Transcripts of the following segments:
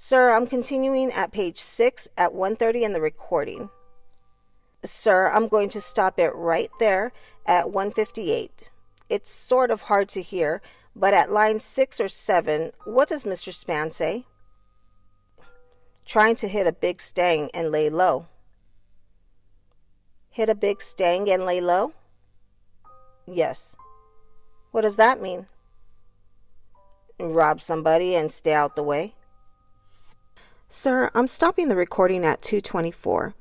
Sir, I'm continuing at page 6 at 1:30 in the recording. Sir, I'm going to stop it right there at 1:58. It's sort of hard to hear, but at line 6 or 7, what does Mr. Spann say? Trying to hit a big stang and lay low. Hit a big stang and lay low? Yes. What does that mean? Rob somebody and stay out the way. Sir, I'm stopping the recording at 2:24.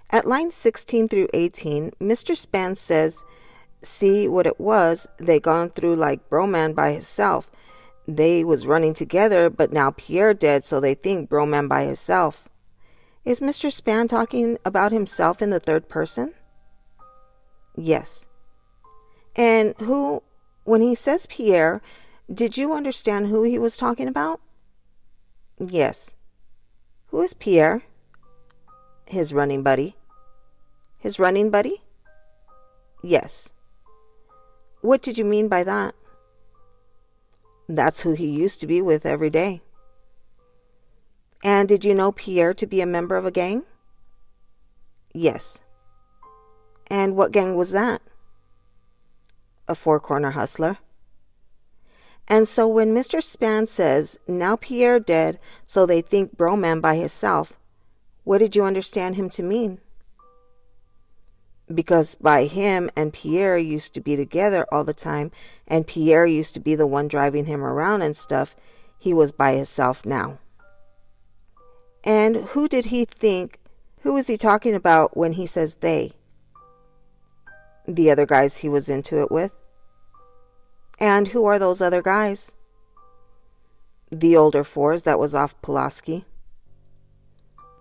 At lines 16 through 18, Mr. Spann says, see what it was, they gone through like Broman by himself. They was running together, but now Pierre dead, so they think Broman by himself. Is Mr. Spann talking about himself in the third person? Yes. And who, when he says Pierre, did you understand who he was talking about? Yes. Who is Pierre? His running buddy. His running buddy? Yes. What did you mean by that? That's who he used to be with every day. And did you know Pierre to be a member of a gang? Yes. And what gang was that? A four-corner hustler. And so when Mr. Spann says, now Pierre dead, so they think Broman by himself, what did you understand him to mean? Because by him and Pierre used to be together all the time, and Pierre used to be the one driving him around and stuff, he was by himself now. And who did he think, who is he talking about when he says they? The other guys he was into it with. And who are those other guys? The older fours that was off Pulaski.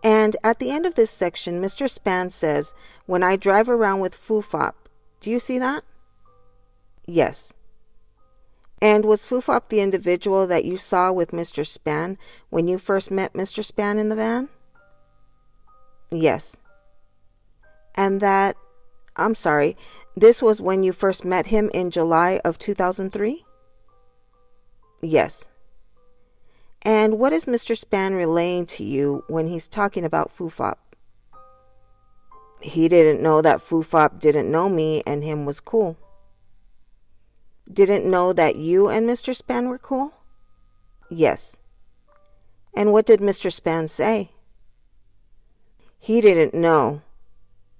And at the end of this section, Mr. Spann says, when I drive around with Foofop, do you see that? Yes. And was Foofop the individual that you saw with Mr. Spann when you first met Mr. Spann in the van? Yes. And that, I'm sorry, this was when you first met him in July of 2003? Yes. And what is Mr. Spann relaying to you when he's talking about Foofop? He didn't know that Foofop didn't know me and him was cool. Didn't know that you and Mr. Spann were cool? Yes. And what did Mr. Spann say? He didn't know.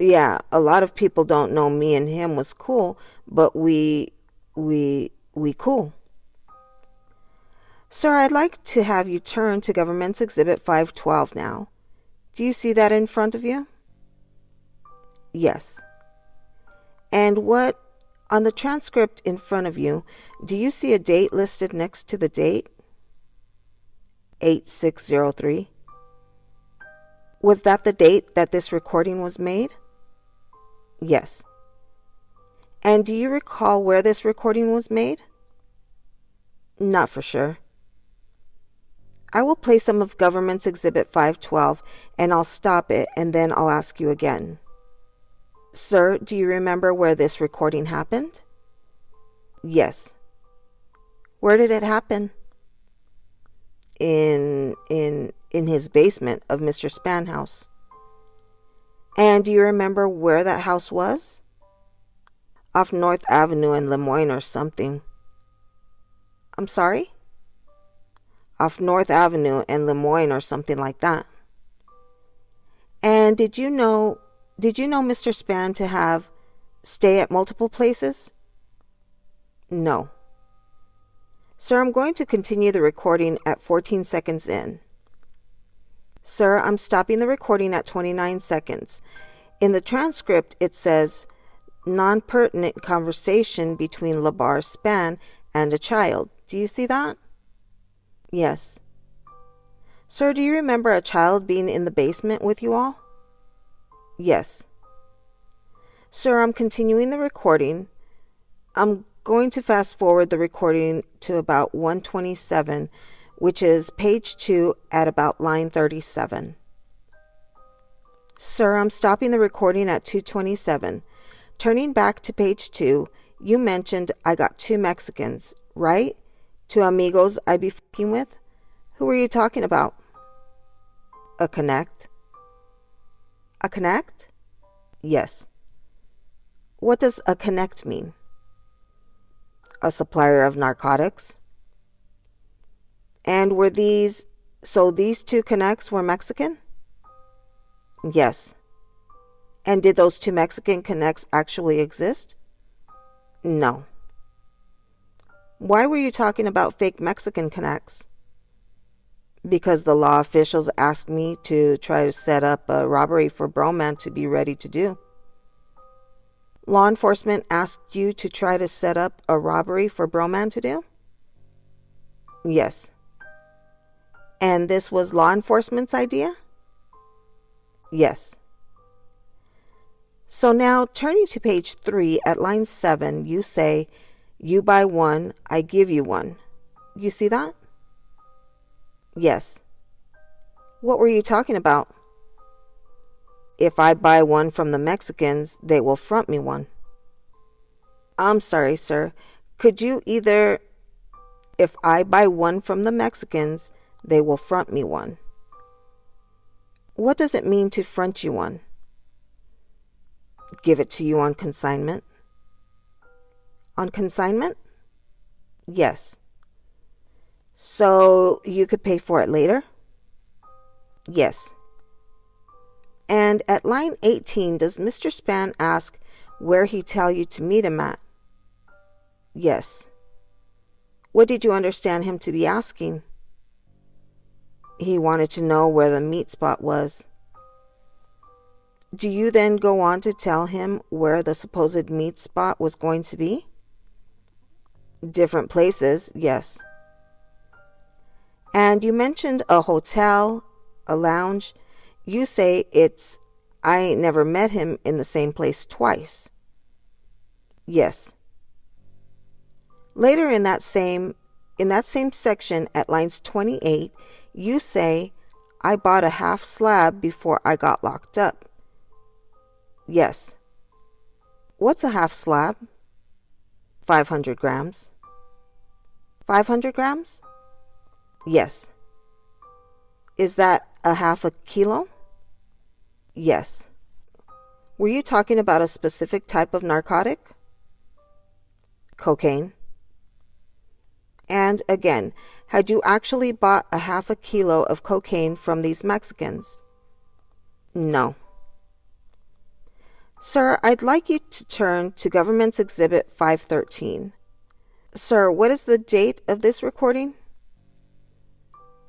Yeah, a lot of people don't know me and him was cool, but we cool. Sir, I'd like to have you turn to Government's Exhibit 512 now. Do you see that in front of you? Yes. And what, on the transcript in front of you, do you see a date listed next to the date? 8603. Was that the date that this recording was made? Yes. And do you recall where this recording was made? Not for sure. I will play some of Government's Exhibit 512 and I'll stop it and then I'll ask you again. Sir, do you remember where this recording happened? Yes. Where did it happen? In his basement of Mr. Spann house. And do you remember where that house was? Off North Avenue in Lemoyne or something. I'm sorry? Off North Avenue and Lemoyne or something like that. And did you know Mr. Spann to stay at multiple places? No. Sir, I'm going to continue the recording at 14 seconds in. Sir, I'm stopping the recording at 29 seconds. In the transcript, it says, non-pertinent conversation between Labar Spann and a child. Do you see that? Yes. Sir, do you remember a child being in the basement with you all? Yes. Sir, I'm continuing the recording. I'm going to fast forward the recording to about 127, which is page 2 at about line 37. Sir, I'm stopping the recording at 227. Turning back to page 2, you mentioned I got 2 Mexicans, right? 2 amigos I be fucking with? Who were you talking about? A connect. A connect? Yes. What does a connect mean? A supplier of narcotics. And so these two connects were Mexican? Yes. And did those two Mexican connects actually exist? No. Why were you talking about fake Mexican connects? Because the law officials asked me to try to set up a robbery for Broman to be ready to do. Law enforcement asked you to try to set up a robbery for Broman to do? Yes. And this was law enforcement's idea? Yes. So now, turning to page 3 at line 7, you say, "You buy one, I give you one." You see that? Yes. What were you talking about? If I buy one from the Mexicans, they will front me one. I'm sorry, sir. Could you either, if I buy one from the Mexicans, they will front me one. What does it mean to front you one? Give it to you on consignment. On consignment? Yes. So you could pay for it later? Yes. And at line 18, does Mr. Spann ask where he tell you to meet him at? Yes. What did you understand him to be asking? He wanted to know where the meet spot was. Do you then go on to tell him where the supposed meet spot was going to be? Different places, yes. And you mentioned a hotel, a lounge. You say I ain't never met him in the same place twice. Yes. Later in that same section at lines 28, you say, I bought a half slab before I got locked up. Yes. What's a half slab? 500 grams. 500 grams? Yes. Is that a half a kilo? Yes. Were you talking about a specific type of narcotic? Cocaine. And again, had you actually bought a half a kilo of cocaine from these Mexicans? No. Sir, I'd like you to turn to Government's Exhibit 513. Sir, what is the date of this recording?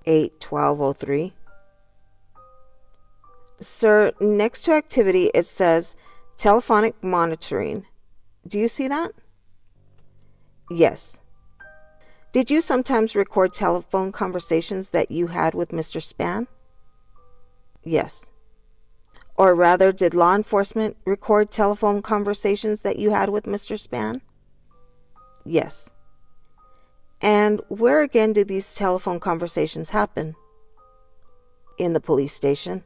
8/12/03. Sir, next to activity it says telephonic monitoring. Do you see that? Yes. Did you sometimes record telephone conversations that you had with Mr. Spann? Yes. Or rather, did law enforcement record telephone conversations that you had with Mr. Spann? Yes. And where again did these telephone conversations happen? In the police station.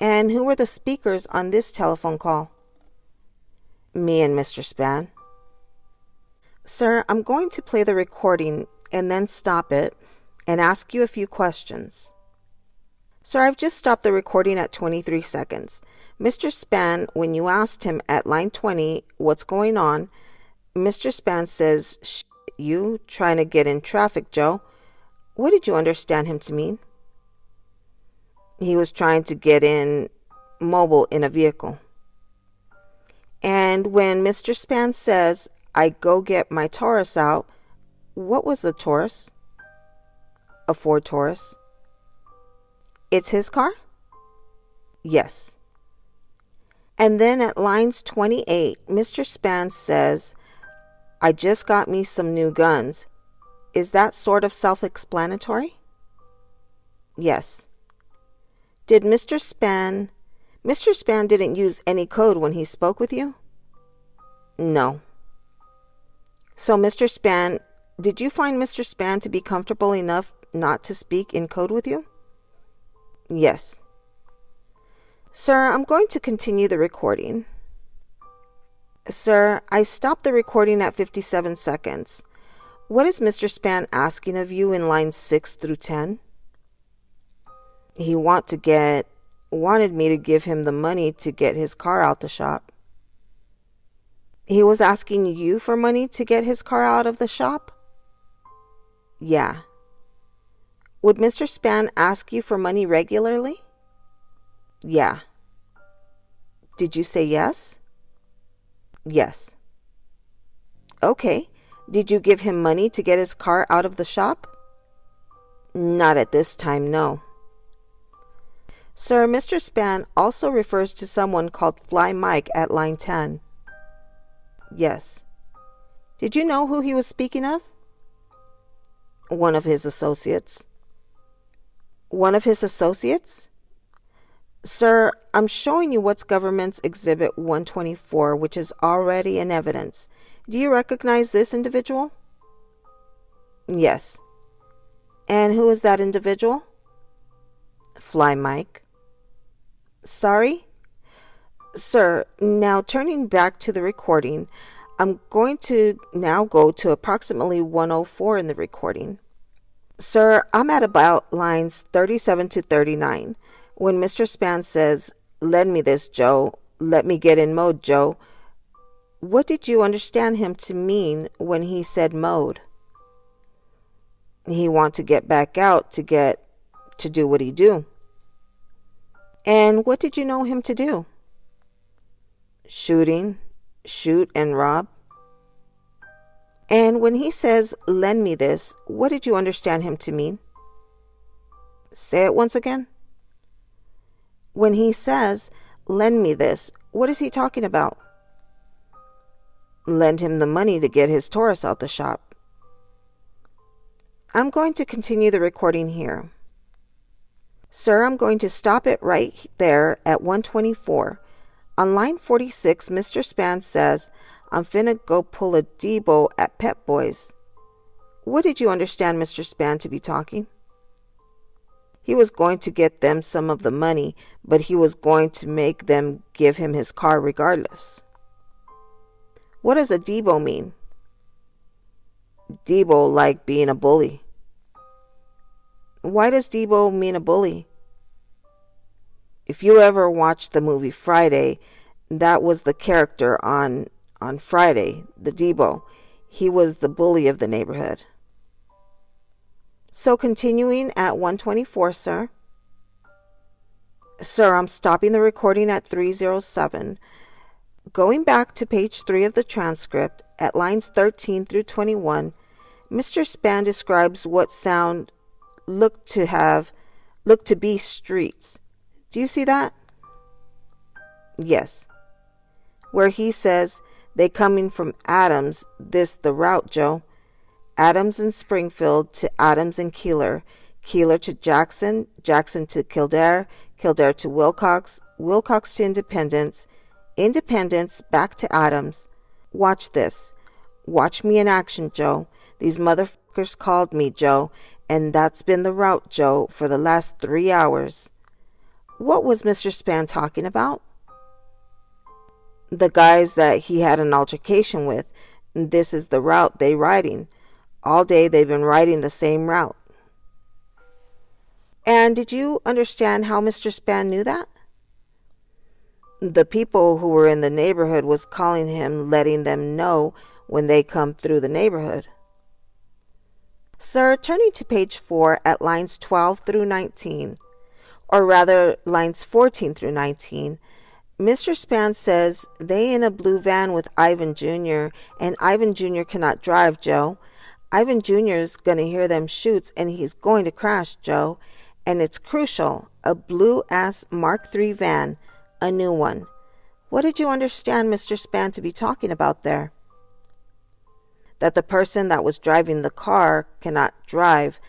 And who were the speakers on this telephone call? Me and Mr. Spann. Sir, I'm going to play the recording and then stop it and ask you a few questions. Sir, I've just stopped the recording at 23 seconds. Mr. Spann, when you asked him at line 20 what's going on, Mr. Spann says, "Shit, you trying to get in traffic, Joe." What did you understand him to mean? He was trying to get in mobile in a vehicle. And when Mr. Spann says, "I go get my Taurus out," what was the Taurus? A Ford Taurus. It's his car? Yes. And then at lines 28, Mr. Spann says, "I just got me some new guns." Is that sort of self-explanatory? Yes. Did Mr. Spann didn't use any code when he spoke with you? No. So did you find Mr. Spann to be comfortable enough not to speak in code with you? Yes. Sir, I'm going to continue the recording. Sir, I stopped the recording at 57 seconds. What is Mr. Spann asking of you in lines 6 through 10? He wanted me to give him the money to get his car out the shop. He was asking you for money to get his car out of the shop? Yeah. Would Mr. Spann ask you for money regularly? Yeah. Did you say yes? Yes. Okay. Did you give him money to get his car out of the shop? Not at this time, no. Sir, Mr. Spann also refers to someone called Fly Mike at line 10. Yes. Did you know who he was speaking of? One of his associates. One of his associates? Sir, I'm showing you what's Government's Exhibit 124, which is already in evidence. Do you recognize this individual? Yes. And who is that individual? Fly Mike. Sorry? Sir, now turning back to the recording, I'm going to now go to approximately 104 in the recording. Sir, I'm at about lines 37 to 39 when Mr. Spann says, "Lend me this, Joe. Let me get in mode, Joe." What did you understand him to mean when he said mode? He want to get back out to do what he do. And what did you know him to do? Shoot and rob. And when he says, "Lend me this," what did you understand him to mean? Say it once again. When he says, "Lend me this," what is he talking about? Lend him the money to get his Taurus out the shop. I'm going to continue the recording here. Sir, I'm going to stop it right there at 124. On line 46, Mr. Spann says, "I'm finna go pull a Debo at Pep Boys." What did you understand Mr. Spann to be talking? He was going to get them some of the money, but he was going to make them give him his car regardless. What does a Debo mean? Debo like being a bully. Why does Debo mean a bully? If you ever watched the movie Friday, that was the character on Friday, the Debo. He was the bully of the neighborhood. So continuing at 124, sir. Sir, I'm stopping the recording at 307. Going back to page 3 of the transcript, at lines 13 through 21, Mr. Spann describes what sound look to be streets. Do you see that? Yes. Where he says, "They coming from Adams, this the route, Joe. Adams and Springfield to Adams and Keeler, Keeler to Jackson, Jackson to Kildare, Kildare to Wilcox, Wilcox to Independence, Independence back to Adams. Watch this. Watch me in action, Joe. These motherfuckers called me, Joe, and that's been the route, Joe, for the last 3 hours." What was Mr. Spann talking about? The guys that he had an altercation with. This is the route they riding. All day they've been riding the same route. And did you understand how Mr. Spann knew that? The people who were in the neighborhood was calling him, letting them know when they come through the neighborhood. Sir, turning to page 4 at lines 12 through 19, or rather lines 14 through 19, Mr. Spann says they in a blue van with Ivan Jr. and Ivan Jr. cannot drive, Joe. Ivan Jr. is going to hear them shoots and he's going to crash, Joe. And it's crucial, a blue-ass Mark III van, a new one. What did you understand Mr. Spann to be talking about there? That the person that was driving the car cannot drive,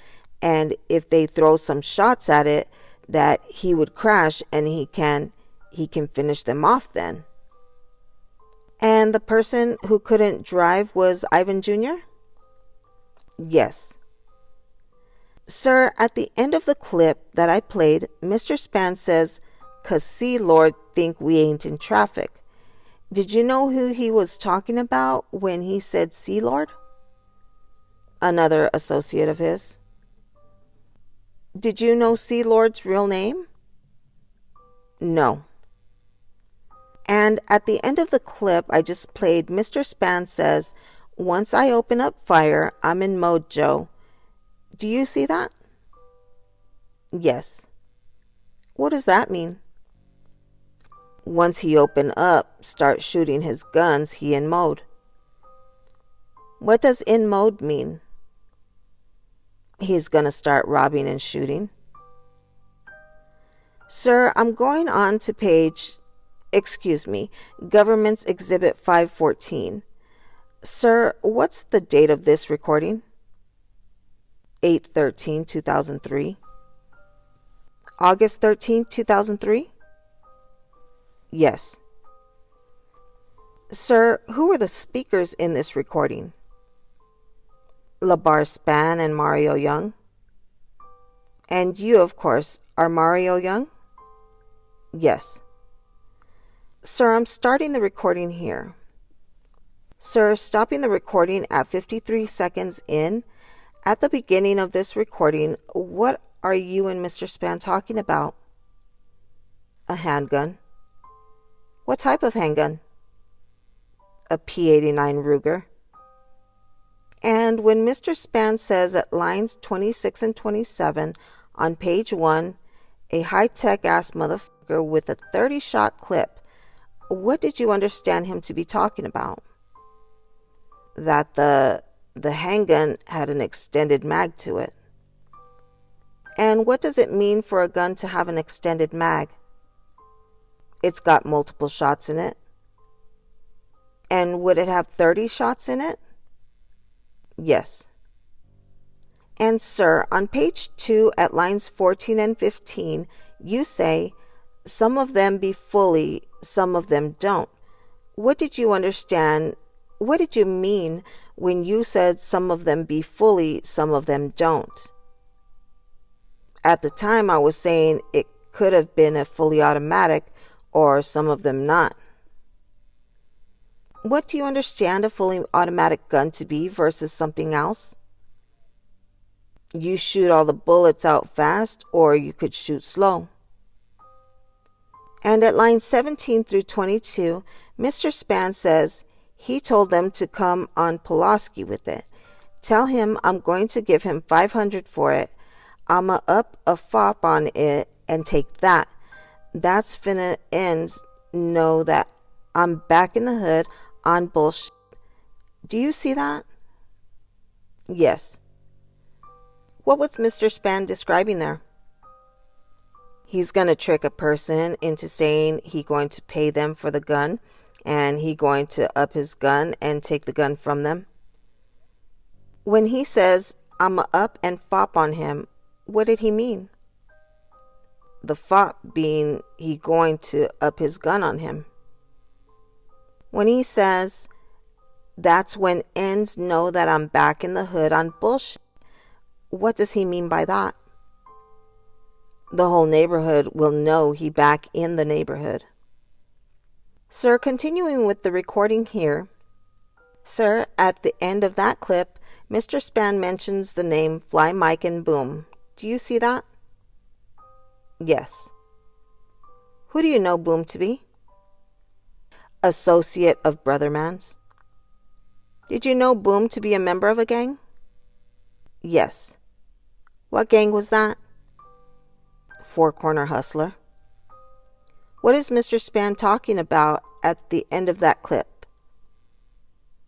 and if they throw some shots at it, that he would crash and he can finish them off then. And the person who couldn't drive was Ivan Jr.? Yes. Sir, at the end of the clip that I played, Mr. Spann says, "'Cause see, Lord, think we ain't in traffic." Did you know who he was talking about when he said "see, Lord"? Another associate of his. Did you know Sea Lord's real name? No. And at the end of the clip I just played, Mr. Spann says, "Once I open up fire, I'm in mode, Joe." Do you see that? Yes. What does that mean? Once he open up, start shooting his guns, he in mode. What does in mode mean? He's gonna start robbing and shooting. Sir, I'm going on to Government's Exhibit 514. Sir, what's the date of this recording? 8/13/2003. August 13, 2003? Yes. Sir, who were the speakers in this recording? Labar, Spann, and Mario Young. And you, of course, are Mario Young? Yes. Sir, I'm starting the recording here. Sir, stopping the recording at 53 seconds in. At the beginning of this recording, what are you and Mr. Spann talking about? A handgun. What type of handgun? A P89 Ruger. And when Mr. Spann says at lines 26 and 27 on page 1, a high-tech ass motherfucker with a 30-shot clip, what did you understand him to be talking about? That the handgun had an extended mag to it. And what does it mean for a gun to have an extended mag? It's got multiple shots in it. And would it have 30 shots in it? Yes. And sir, on page 2 at lines 14 and 15, you say, "Some of them be fully, some of them don't." What did you understand? What did you mean when you said some of them be fully, some of them don't? At the time I was saying it could have been a fully automatic or some of them not. What do you understand a fully automatic gun to be versus something else? You shoot all the bullets out fast, or you could shoot slow. And at lines 17 through 22, Mr. Spann says he told them to come on Pulaski with it. Tell him I'm going to give him $500 for it. I'ma up a fop on it and take that. That's finna ends know that I'm back in the hood on bullshit. Do you see that? Yes. What was Mr. Spann describing there? He's going to trick a person into saying he going to pay them for the gun, and he going to up his gun and take the gun from them. When he says, "I'ma up and fop on him," what did he mean? The fop being he going to up his gun on him. When he says, "That's when ends know that I'm back in the hood on bullshit," what does he mean by that? The whole neighborhood will know he back in the neighborhood. Sir, continuing with the recording here. Sir, at the end of that clip, Mr. Spann mentions the name Fly Mike and Boom. Do you see that? Yes. Who do you know Boom to be? Associate of Brother Man's. Did you know Boom to be a member of a gang? Yes. What gang was that? Four Corner Hustler. What is Mr. Spann talking about at the end of that clip?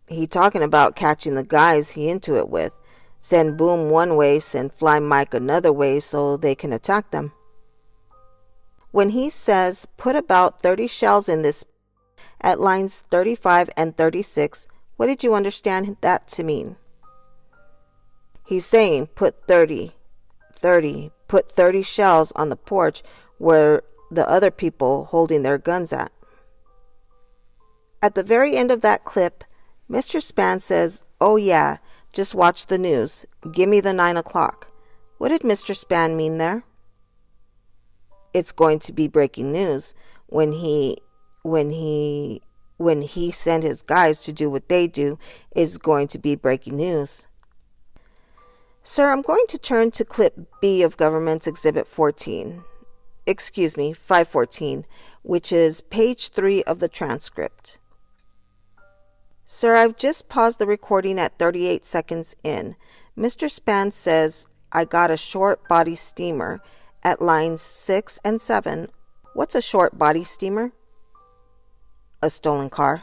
He talking about catching the guys he into it with. Send Boom one way, send Fly Mike another way so they can attack them. When he says put about 30 shells in this at lines 35 and 36, what did you understand that to mean? He's saying put 30, put 30 shells on the porch where the other people holding their guns at. At the very end of that clip, Mr. Spann says, "Oh yeah, just watch the news. Give me the 9 o'clock. What did Mr. Spann mean there? It's going to be breaking news when he send his guys to do what they do is going to be breaking news. Sir, I'm going to turn to clip B of Government's Exhibit 14. Excuse me, 514, which is page 3 of the transcript. Sir, I've just paused the recording at 38 seconds in. Mr. Spann says, I got a short body steamer at lines 6 and 7. What's a short body steamer? A stolen car.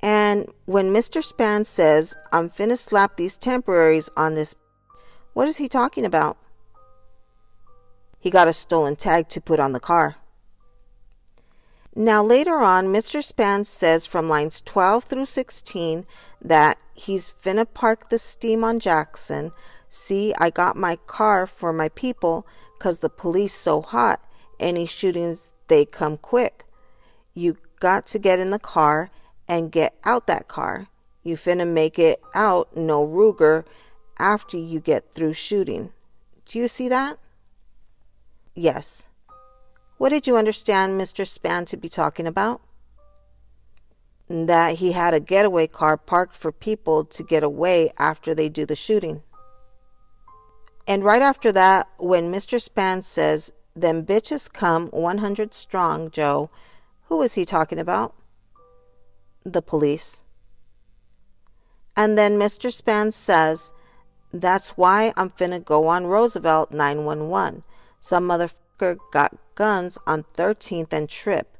And when Mr. Spann says, I'm finna slap these temporaries on this, what is he talking about? He got a stolen tag to put on the car. Now later on, Mr. Spann says from lines 12 through 16 that he's finna park the steam on Jackson. See, I got my car for my people 'cause the police so hot. Any shootings, they come quick. You got to get in the car and get out that car. You finna make it out no Ruger after you get through shooting. Do you see that? Yes. What did you understand Mr. Spann to be talking about? That he had a getaway car parked for people to get away after they do the shooting. And right after that, when Mr. Spann says, them bitches come 100 strong, Joe, who was he talking about? The police. And then Mr. Spann says, that's why I'm finna go on Roosevelt 911. Some motherfucker got guns on 13th and Trip.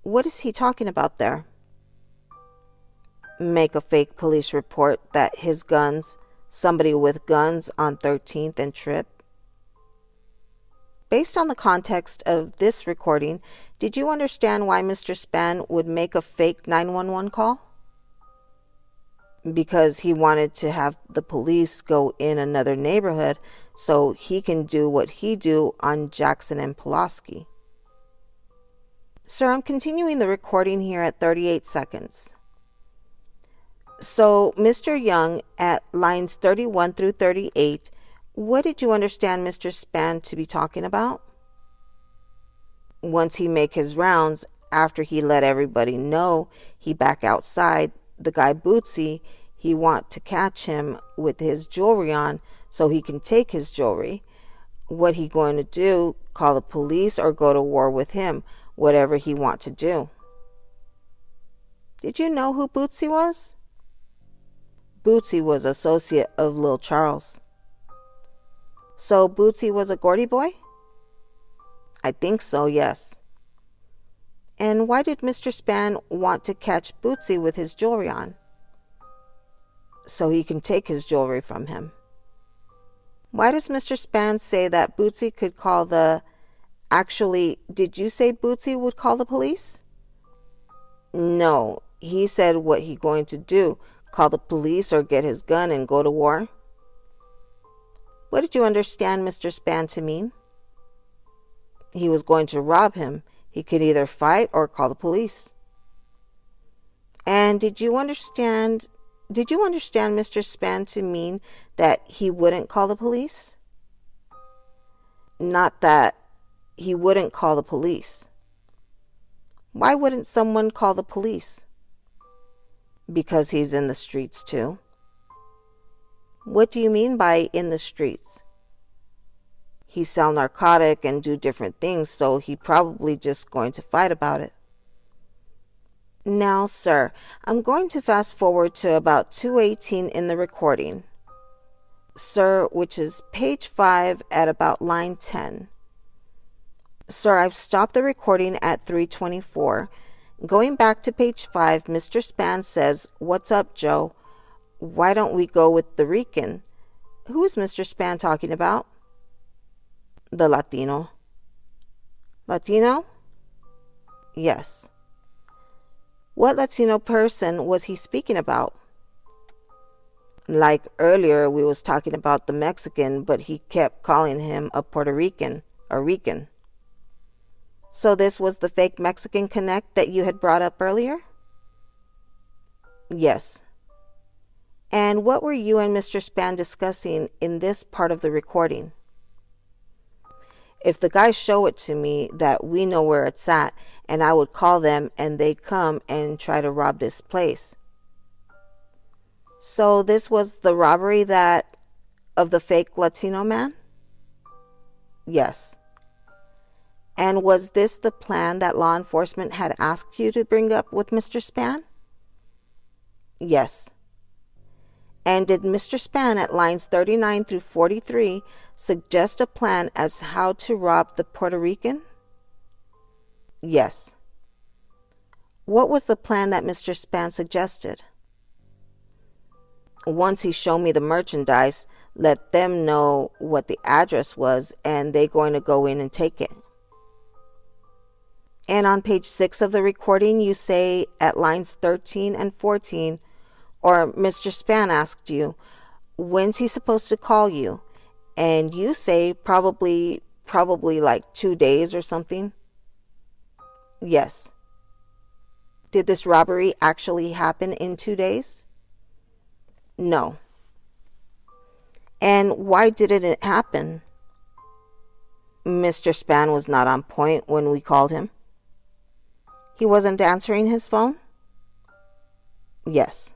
What is he talking about there? Make a fake police report that his guns, somebody with guns on 13th and Trip. Based on the context of this recording, did you understand why Mr. Spann would make a fake 911 call? Because he wanted to have the police go in another neighborhood so he can do what he do on Jackson and Pulaski. Sir, I'm continuing the recording here at 38 seconds. So, Mr. Young, at lines 31 through 38, what did you understand Mr. Spann to be talking about? Once he make his rounds, after he let everybody know he back outside, the guy Bootsy, he want to catch him with his jewelry on so he can take his jewelry. What he going to do, call the police or go to war with him, whatever he want to do. Did you know who Bootsy was? Bootsy was associate of Lil Charles. So Bootsy was a Gordy boy? I think so, yes. And why did Mr. Spann want to catch Bootsy with his jewelry on? So he can take his jewelry from him. Why does Mr. Spann say that Bootsy could call the... Actually, did you say Bootsy would call the police? No, he said what he going to do, call the police or get his gun and go to war. What did you understand Mr. Spann to mean? He was going to rob him. He could either fight or call the police. And did you understand Mr. Spann to mean that he wouldn't call the police? Not that he wouldn't call the police. Why wouldn't someone call the police? Because he's in the streets too. What do you mean by in the streets? He sell narcotic and do different things, so he probably just going to fight about it. Now, sir, I'm going to fast forward to about 2:18 in the recording. Sir, which is page 5 at about line 10. Sir, I've stopped the recording at 3:24. Going back to page 5, Mr. Spann says, "What's up, Joe? Why don't we go with the Rican?" Who is Mr. Spann talking about? The Latino. Latino? Yes. What Latino person was he speaking about? Like earlier we was talking about the Mexican, but he kept calling him a Puerto Rican, a Rican. So this was the fake Mexican connect that you had brought up earlier? Yes. And what were you and Mr. Spann discussing in this part of the recording? If the guys show it to me, that we know where it's at, and I would call them and they'd come and try to rob this place. So this was the robbery that of the fake Latino man? Yes. And was this the plan that law enforcement had asked you to bring up with Mr. Spann? Yes. And did Mr. Spann at lines 39 through 43 suggest a plan as how to rob the Puerto Rican? Yes. What was the plan that Mr. Spann suggested? Once he showed me the merchandise, let them know what the address was and they're going to go in and take it. And on page 6 of the recording, you say at lines 13 and 14, or Mr. Spann asked you, when's he supposed to call you? And you say probably like 2 days or something. Yes. Did this robbery actually happen in 2 days? No. And why didn't it happen? Mr. Spann was not on point when we called him. He wasn't answering his phone? Yes.